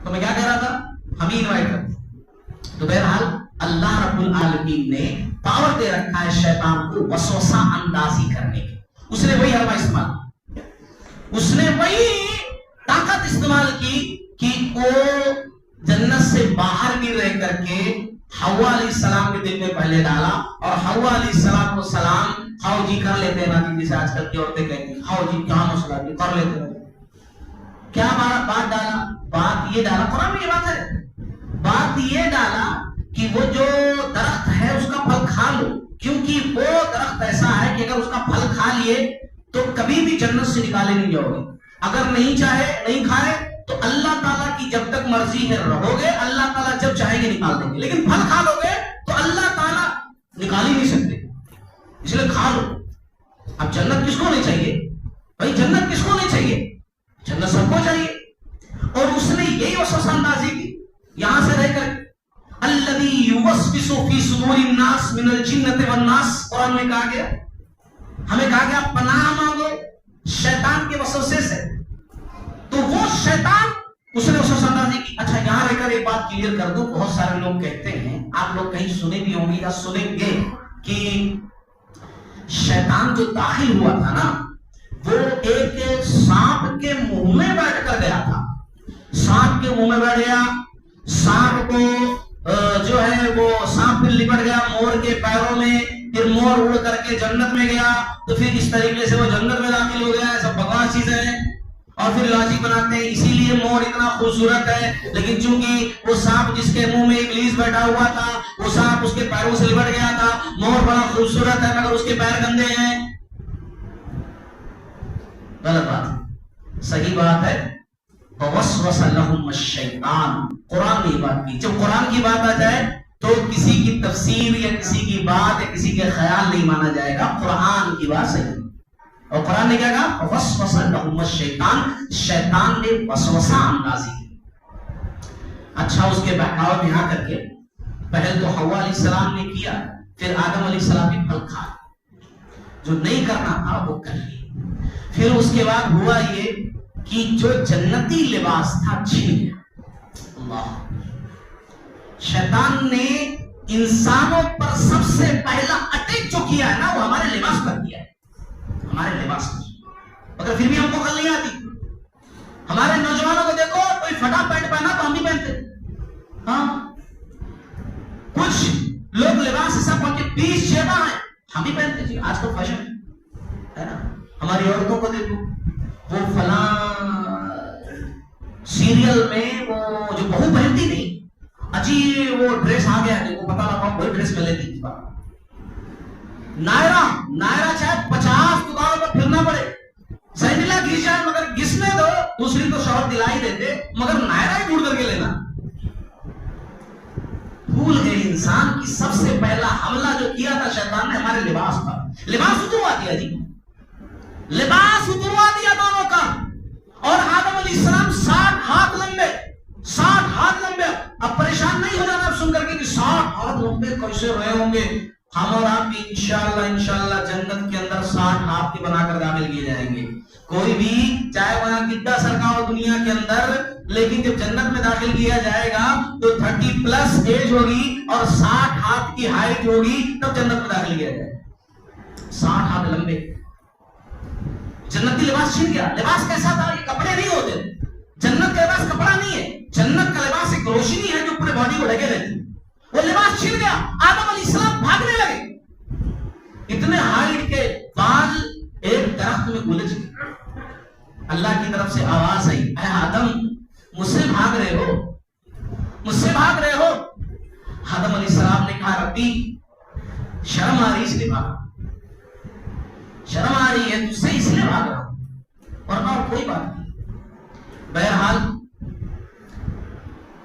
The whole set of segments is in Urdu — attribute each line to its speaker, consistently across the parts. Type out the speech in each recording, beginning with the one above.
Speaker 1: تو میں کیا کہہ رہا تھا، ہم ہی انوائٹ کرتے. تو بہرحال اللہ رب العالمین نے پاور دے رکھا ہے شیطان کو وسوسہ اندازی کرنے کی. اس نے وہی حربہ استعمال کی، اس نے وہی طاقت استعمال کی کہ وہ جنت سے باہر بھی رہ کر کے حوا علیہ السلام کے دل میں پہلے ڈالا. اور حوا علیہ السلام خاؤ جی کر لیتے ہیں نا، جیسے آج کل کی عورتیں کہتی ہیں خاؤ جی کیا مسئلہ ہے کر لیتے ہیں. کیا بات ڈالا؟ بات یہ ڈالا، قرآن میں یہ بات ہے، بات یہ ڈالا کہ وہ جو درخت ہے اس کا پھل کھا لو، کیونکہ وہ درخت ایسا ہے کہ اگر اس کا پھل کھا لیے تو کبھی بھی جنت سے نکالے نہیں جاؤ گے. اگر نہیں چاہے نہیں کھائے تو اللہ تعالیٰ کی جب تک مرضی ہے رہو گے، اللہ تعالیٰ جب چاہیں گے نکال دیں گے. لیکن پھل کھا لو گے تو اللہ تعالیٰ نکال ہی نہیں سکتے، اس لیے کھا لو. اب جنت کس کو نہیں چاہیے بھائی؟ جنت کس کو نہیں چاہیے؟ جنت سب کو چاہیے. اور اس نے یہی وسوسہ اندازی کی یہاں سے رہ کر، الذی یوسوس فی صدور الناس من الجنۃ والناس. قرآن میں کہا گیا، ہمیں کہا گیا پناہ مانگو شیطان کے وسوسے سے. تو وہ شیطان اس نے وسوسہ اندازی کی. اچھا یہاں رہ کر ایک بات کلیئر کر دوں، بہت سارے لوگ کہتے ہیں، آپ لوگ کہیں سنے بھی ہوں گے یا سنیں گے، کہ شیطان جو داخل ہوا تھا نا وہ ایک سانپ کے منہ میں بیٹھ کر گیا تھا. سانپ کے منہ میں بیٹھ گیا، سانپ کو جو ہے وہ سانپ پھر لپٹ گیا مور کے پیروں میں، پھر مور اڑ کر کے جنت میں گیا. تو پھر اس طریقے سے وہ جنت میں داخل ہو گیا. سب بکواس چیزیں ہیں اور پھر لاجک بناتے ہیں اسی لیے مور اتنا خوبصورت ہے، لیکن چونکہ وہ سانپ جس کے منہ میں ابلیس بیٹھا ہوا تھا وہ سانپ اس کے پیروں سے لپٹ گیا تھا. مور بڑا خوبصورت ہے مگر اس کے پیر گندے ہیں. غلط بات، صحیح بات ہے وَوَسْوَسَ لَهُمَ الشَّيْطَانُ. قرآن نے یہ بات کی. جب قرآن کی بات آ جائے تو کسی کی تفسیر یا کسی کی بات یا کسی کے خیال نہیں مانا جائے گا، قرآن کی بات صحیح. اور قرآن نے کیا کہا؟ وَوَسْوَسَ لَهُمَ الشَّيْطَانُ. شیطان نے وسوسہ اندازی کی. اچھا اس کے بہکاوے میں آ کر کے پہلے تو حوا علیہ السلام نے کیا، پھر آدم علیہ السلام نے پھل کھا، جو نہیں کرنا تھا وہ کر لیا. پھر اس کے بعد ہوا یہ کہ جو جنتی لباس تھا چھن گیا. اللہ، شیطان نے انسانوں پر سب سے پہلا اٹیک جو کیا ہے نا وہ ہمارے لباس پر کیا ہے، ہمارے لباس پر. مگر پھر بھی ہم کو عقل نہیں آتی. ہمارے نوجوانوں کو دیکھو، کوئی پھٹا پینٹ پہنا تو ہم بھی پہنتے. ہاں کچھ لوگ لباس ایسا پہن کے 20 جیبا ہیں ہم بھی پہنتے. جی آج کل فیشن ہے نا. ہماری عورتوں کو دیکھو، وہ فلاں سیریل میں وہ جو بہو پہنتی تھی اجی وہ ڈریس آ گیا ہے، وہ پتہ لگا وہی ڈریس میں لیتی تھی. نائرا چاہے 50 دکانوں پر پھرنا پڑے، سینڈلا گھس جائے مگر گھسنے دو، دوسری تو شوہر دلائی دیتے مگر نائرا ہی ڈھونڈ کر کے لینا. بھول گئے انسان کی سب سے پہلا حملہ جو کیا تھا شیطان نے ہمارے لباس پر. لباس اتروا دیا جی، لباس اتروا دیا دونوں کا. اور آدم علیہ السلام 60 ہاتھ لمبے، 60 ہاتھ لمبے. اب پریشان نہیں ہو جانا سن کر کے کہ 60 ہاتھ لمبے کیسے رہے ہوں گے. ہم اور آپ بھی انشاءاللہ جنت کے اندر 60 ہاتھ کے بنا کر داخل کیے جائیں گے. کوئی بھی چاہے وہاں کتنا سرکا ہو دنیا کے اندر، لیکن جب جنت میں داخل کیا جائے گا تو 30+ ایج ہوگی اور 60 ہاتھ کی ہائٹ ہوگی، تب جنت میں داخل کیا جائے گا. 60 ہاتھ لمبے. جنتی لباس چھن گیا. لباس کیسا تھا؟ یہ کپڑے نہیں ہوتے. جنت کا لباس کپڑا نہیں ہے، جنت کا لباس ایک روشنی ہے جو پورے باڈی کو ڈھکے رہتی. وہ لباس چھن گیا. آدم علیہ السلام بھاگنے لگے. اتنے ہائٹ کے بال ایک درخت میں گلج گئے. اللہ کی طرف سے آواز آئی، اے آدم مجھ سے بھاگ رہے ہو، مجھ سے بھاگ رہے ہو. آدم علیہ السلام نے کہا ربی شرم آ رہی اس لیے بھاگا، شرم آ رہی ہے تجھ سے اس لیے بھاگ رہا ہوں، ورنہ اور کوئی بات نہیں. بہرحال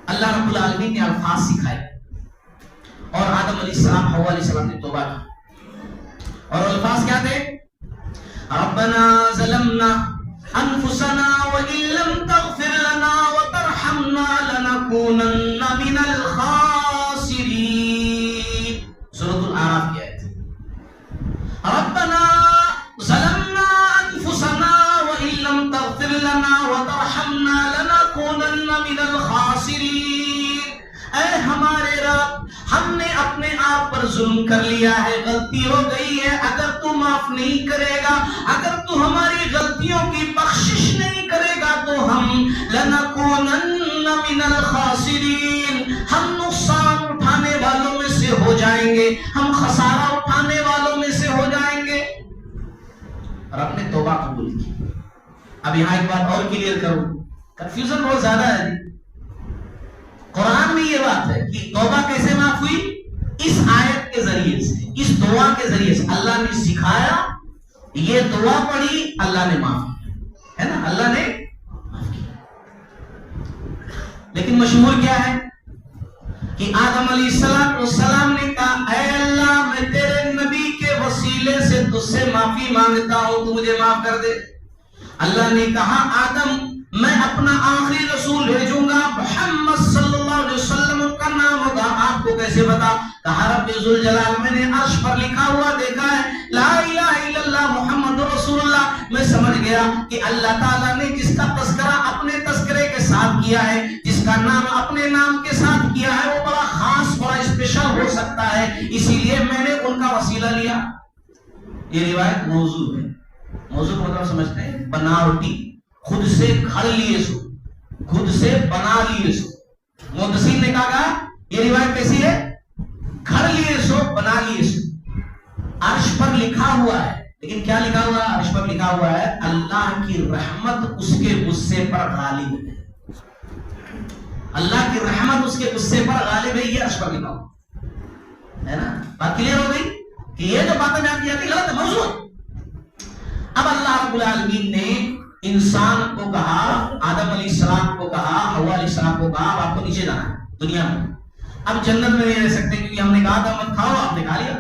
Speaker 1: اللہ رب العالمین نے الفاظ سکھائے اور آدم علیہ السلام حوا علیہ السلام نے توبہ کی. اور الفاظ کیا تھے؟ ربنا ظلمنا انفسنا وان لم تغفر لنا وترحمنا لنكونن من الخاسرین. سورۃ الاعراف کی آیت. ربنا ظلمنا انفسنا وان لم تغفر لنا وترحمنا لنكونن من الخاسرین. آپ نے آپ پر ظلم کر لیا ہے، غلطی ہو گئی ہے، اگر تو معاف نہیں کرے گا، اگر تو ہماری غلطیوں کی بخشش نہیں کرے گا تو ہم لنکونن من الخاسرین، ہم نقصان اٹھانے والوں میں سے ہو جائیں گے، ہم خسارہ اٹھانے والوں میں سے ہو جائیں گے۔ اور آپ نے توبہ قبول کی۔ اب یہاں ایک بات اور کلیئر کروں، کنفیوژن بہت زیادہ ہے۔ قرآن میں یہ بات ہے کہ توبہ کیسے معاف ہوئی؟ اس آیت کے ذریعے سے، اس دعا کے ذریعے سے۔ اللہ نے سکھایا، یہ دعا پڑھی، اللہ نے معاف کیا، ہے نا، اللہ نے معاف کیا۔ لیکن مشہور کیا ہے کہ آدم علیہ السلام نے کہا اے اللہ میں تیرے نبی کے وسیلے سے تجھ سے معافی مانگتا ہوں، تو مجھے معاف کر دے۔ اللہ نے کہا آدم میں اپنا آخری رسول بھیجوں گا، محمد صلی اللہ علیہ وسلم کا نام ہوگا، آپ کو کیسے پتا؟ کہا رب ذوالجلال میں نے عرش پر لکھا ہوا دیکھا ہے لا الہ الا اللہ محمد رسول اللہ، میں سمجھ گیا کہ اللہ تعالیٰ نے جس کا تذکرہ اپنے تذکرے کے ساتھ کیا ہے، جس کا نام اپنے نام کے ساتھ کیا ہے، وہ بڑا خاص، بڑا اسپیشل ہو سکتا ہے، اسی لیے میں نے ان کا وسیلہ لیا۔ یہ روایت موضوع ہے۔ موضوع کو مطلب سمجھتے ہیں بناوٹی، خود سے گھڑ لیے سو، خود سے بنا لیے سو۔ محدثین نے کہا یہ روایت کیسی ہے؟ گھڑ لیے سو، بنا لیے سو۔ عرش پر لکھا ہوا ہے، لیکن کیا لکھا ہوا ہے؟ عرش پر لکھا ہوا ہے اللہ کی رحمت اس کے غصے پر غالب ہے، اللہ کی رحمت اس کے غصے پر غالب ہے، یہ عرش پر لکھا ہوا ہے نا۔ بات کلیئر ہو گئی کہ یہ جو باتیں بیان کی جاتی غلط ہے، موضوع ہے۔ اب اللہ رب العالمین نے انسان کو کہا، آدم علیہ السلام کو کہا، حوا علیہ السلام کو کہا اب آپ کو نیچے جانا ہے دنیا میں، اب جنت میں نہیں رہ سکتے کیونکہ ہم نے کہا تھا مت کھاؤ، آپ نے کھا لیا،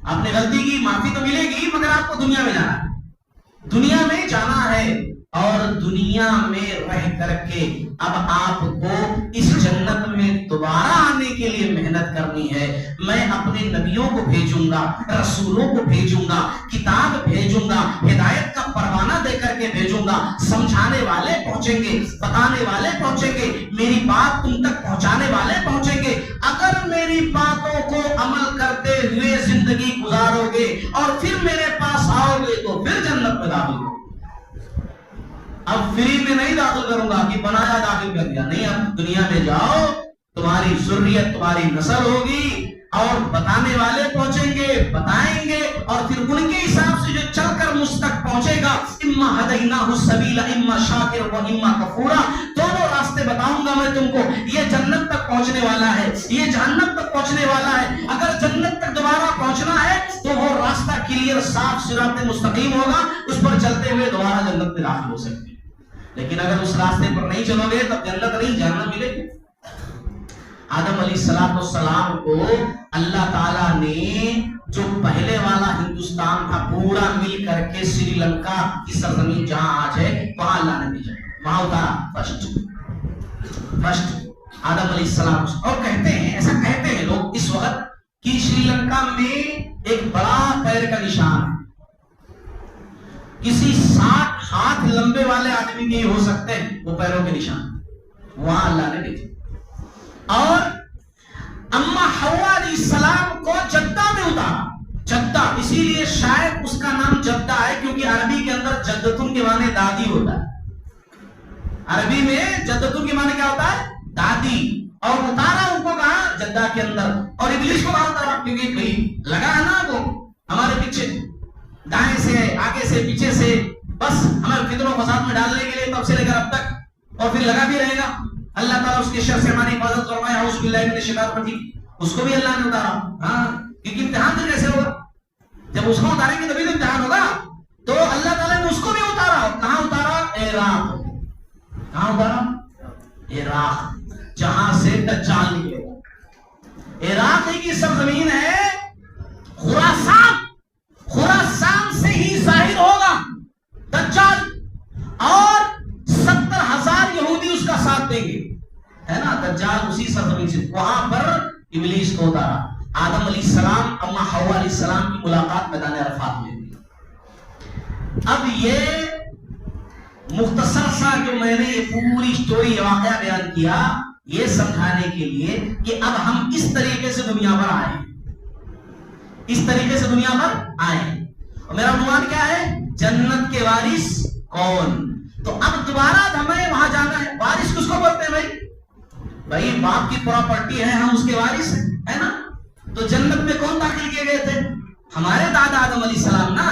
Speaker 1: آپ نے غلطی کی، معافی تو ملے گی مگر آپ کو دنیا میں جانا ہے، دنیا میں جانا ہے، اور دنیا میں رہ کر کے اب آپ کو اس جنت میں دوبارہ آنے کے لیے محنت کرنی ہے۔ میں اپنے نبیوں کو بھیجوں گا، رسولوں کو بھیجوں گا، کتاب بھیجوں گا، ہدایت کا پروانہ دے کر کے بھیجوں گا، سمجھانے والے پہنچیں گے، بتانے والے پہنچیں گے، میری بات تم تک پہنچانے والے پہنچیں گے۔ اگر میری باتوں کو عمل کرتے ہوئے زندگی گزارو گے اور پھر میرے پاس آؤ گے تو پھر جنت میں داخل ہو۔ اب فری میں نہیں داخل کروں گا کہ بنایا داخل کر دیا، نہیں، اب دنیا میں جاؤ، تمہاری ذریت، تمہاری نسل ہوگی، اور بتانے والے پہنچیں گے، بتائیں گے، اور پھر ان کے حساب سے جو چل کر مجھ تک پہنچے گا، اما ہدیناہ السبیل اما شاکر و اما کفورا، دونوں راستے بتاؤں گا میں تم کو، یہ جنت تک پہنچنے والا ہے، یہ جہنم تک پہنچنے والا ہے۔ اگر جنت تک دوبارہ پہنچنا ہے تو وہ راستہ کلیئر، صاف، صراط مستقیم ہوگا، اس پر چلتے ہوئے دوبارہ جنت میں داخل ہو سکتے ہیں۔ لیکن اگر اس راستے پر نہیں چلو گے تب جنت نہیں، جہنم ملے گی۔ آدم علیہ السلام کو اللہ تعالیٰ نے جو پہلے والا ہندوستان تھا پورا مل کر کے سری لنکا کی سرزمین جہاں آج ہے وہاں اللہ نے بھیجا، وہاں اتارا فرسٹ آدم علیہ السلام۔ اور کہتے ہیں، ایسا کہتے ہیں لوگ اس وقت کہ سری لنکا میں ایک بڑا پیر کا نشان ہے، کسی 60 ہاتھ لمبے والے آدمی کے ہو سکتے ہیں وہ پیروں کے نشان، وہاں اللہ نے بھیجا۔ اور اما حوا علیہ السلام کو جدہ میں اتارا، جدہ اسی لیے شاید اس کا نام جدہ ہے کیونکہ عربی کے اندر جدتن کے معنی دادی ہوتا ہے، عربی میں جدتن کے معنی کیا ہوتا ہے؟ دادی۔ اور اتارا ان کو کہاں؟ جدہ کے اندر۔ اور ابلیس کو کہاں اتارا؟ کیونکہ بھائی لگا ہے نا وہ ہمارے پیچھے، دائیں سے، آگے سے، پیچھے سے، بس ہمیں فتنہ و فساد میں ڈالنے کے لیے تب سے لے کر اب تک، اور پھر لگا بھی رہے گا۔ اللہ تعالیٰ اس کے شر سے ہماری حفاظت فرمائے، اعوذ باللہ من الشیطان الرجیم۔ اس کو بھی اللہ نے اتارا، ہاں، کیونکہ امتحان تو کیسے ہوگا؟ جب اس کو اتاریں گے تبھی تو امتحان ہوگا۔ تو اللہ تعالیٰ نے اس کو بھی اتارا، کہاں اتارا؟ عراق۔ کہاں اتارا؟ عراق، جہاں سے دجال نکلے گا۔ عراق ہی کی سرزمین ہے، خراسان سے ہی ظاہر ہوگا دجال، اور 70,000 یہودی اس کا ساتھ دیں گے، ہے نا، دجال اسی سرزمین سے۔ وہاں پر ابلیس کو اتارا۔ آدم علیہ السلام، اما حوا علیہ السلام کی ملاقات میدان عرفات میں ہوئی۔ اب یہ مختصر سا جو میں نے یہ پوری سٹوری واقعہ بیان کیا، یہ سمجھانے کے لیے کہ اب ہم اس طریقے سے دنیا پر آئے ہیں، اس طریقے سے دنیا پر آئے. اور میرا عنوان کیا ہے؟ جنت کے وارث کون. تو اب دوبارہ ہمیں وہاں جانا ہے. وارث کس کو بولتے ہیں بھائی؟ بھائی باپ کی پراپرٹی ہے, ہم اس کے وارث ہیں, ہے نا. تو جنت میں کون داخل کیے گئے تھے؟ ہمارے دادا آدم علیہ السلام نا.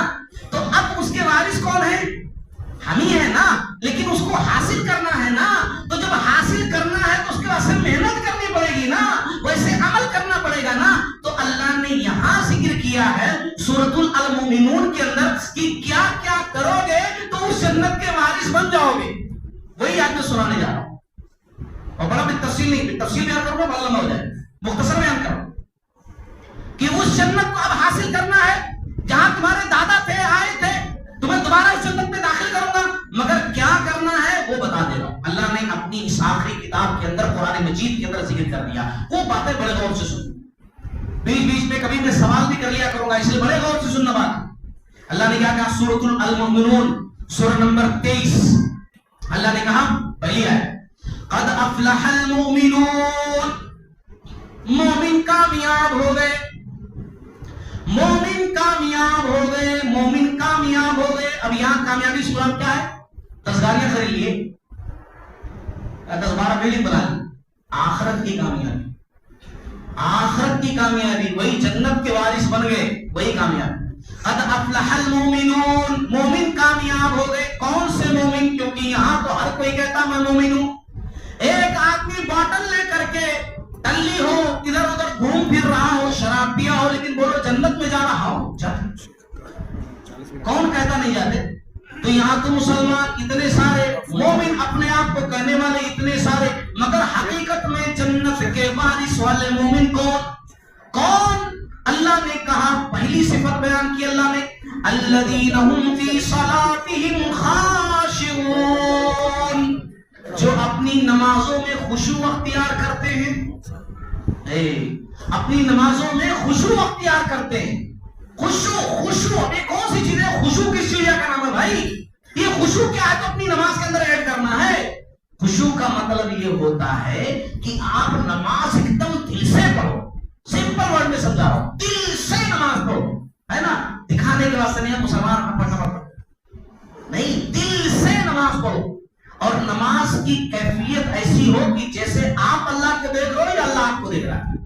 Speaker 1: تو اب اس کے وارث کون ہے؟ ہم ہی ہے نا. لیکن اس کو حاصل کرنا ہے نا. تو جب حاصل کرنا ہے تو اس کے واسطے محنت کرنی پڑے گی نا, ویسے عمل کرنا پڑے گا نا. تو اللہ نے یہاں ذکر کیا ہے سورۃ المومنون کے اندر کہ کیا کیا کرو گے تو اس جنت کے وارث بن جاؤ گے. وہی آج میں سنانے جا رہا ہوں, اور بڑا بھی تفصیل نہیں, تفصیل بیان کروں گا بڑا لمبا ہو جائے, مختصر بیان کروں کہ اس جنت کو اب حاصل کرنا ہے جہاں تمہارے دادا تھے, آئے تھے. تمہیں دوبارہ اس جنت میں داخل کروں گا, مگر کیا کرنا ہے وہ بتا دے رہا ہوں. اللہ نے اپنی اس آخری کتاب کے اندر قرآن مجید کے اندر ذکر کر دیا. وہ باتیں بڑے غور سے سن, بیچ بیچ میں کبھی میں سوال بھی کر لیا کروں گا, اس لیے بڑے غور سے سننا بات. اللہ نے کیا کہا؟ سورۃ المومنون سورہ نمبر 23. اللہ نے کہا پہلی ہے قد افلح المؤمنون, مومن کامیاب ہو گئے, مومن کامیاب ہو گئے, مومن کامیاب ہو گئے. اب یہاں کامیابی سے مراد کیا ہے؟ تذکاریاں خرید لیے, 10-12 بلڈنگ بنا لی. آخرت کی کامیابی, آخرت کی کامیابی, وہی جنت کے وارث بن گئے, وہی کامیابی. قد افلح المؤمنون, مومن کامیاب ہو گئے. کون سے مومن؟ کیونکہ یہاں تو ہر کوئی کہتا میں مومن ہوں. ایک آدمی باٹل لے کر کے ٹلی ہو, ادھر ادھر گھوم پھر رہا ہو, شراب پیا ہو, لیکن بولو جنت میں جا رہا ہو, کون کہتا نہیں جاتے؟ تو یہاں تو مسلمان اتنے سارے, مومن اپنے آپ کو کہنے والے اتنے سارے, مگر حقیقت میں جنت کے وارث والے مومن کون؟ اللہ نے کہا, پہلی صفت بیان کی اللہ نے, الذین هم فی صلاتهم خاشعون, جو اپنی نمازوں میں خشوع اختیار کرتے ہیں. اپنی نمازوں میں خشوع اختیار کرتے ہیں. خشوع یہ کون سی چیز ہے؟ خشوع کس چیز کا نام ہے بھائی؟ یہ خشوع کیا ہے تو اپنی نماز کے اندر ایڈ کرنا ہے. خشوع کا مطلب یہ ہوتا ہے کہ آپ نماز ایک دم دل سے پڑھو. سمپل ورڈ میں سمجھا رہا ہوں, دل سے نماز پڑھو, ہے نا. دکھانے کے واسطے نہیں ہے مسلمان پڑھنا نہیں, دل سے نماز پڑھو. اور نماز کی کیفیت ایسی ہو کہ جیسے آپ اللہ کو دیکھ رہے ہو یا اللہ آپ کو دیکھ رہا ہے.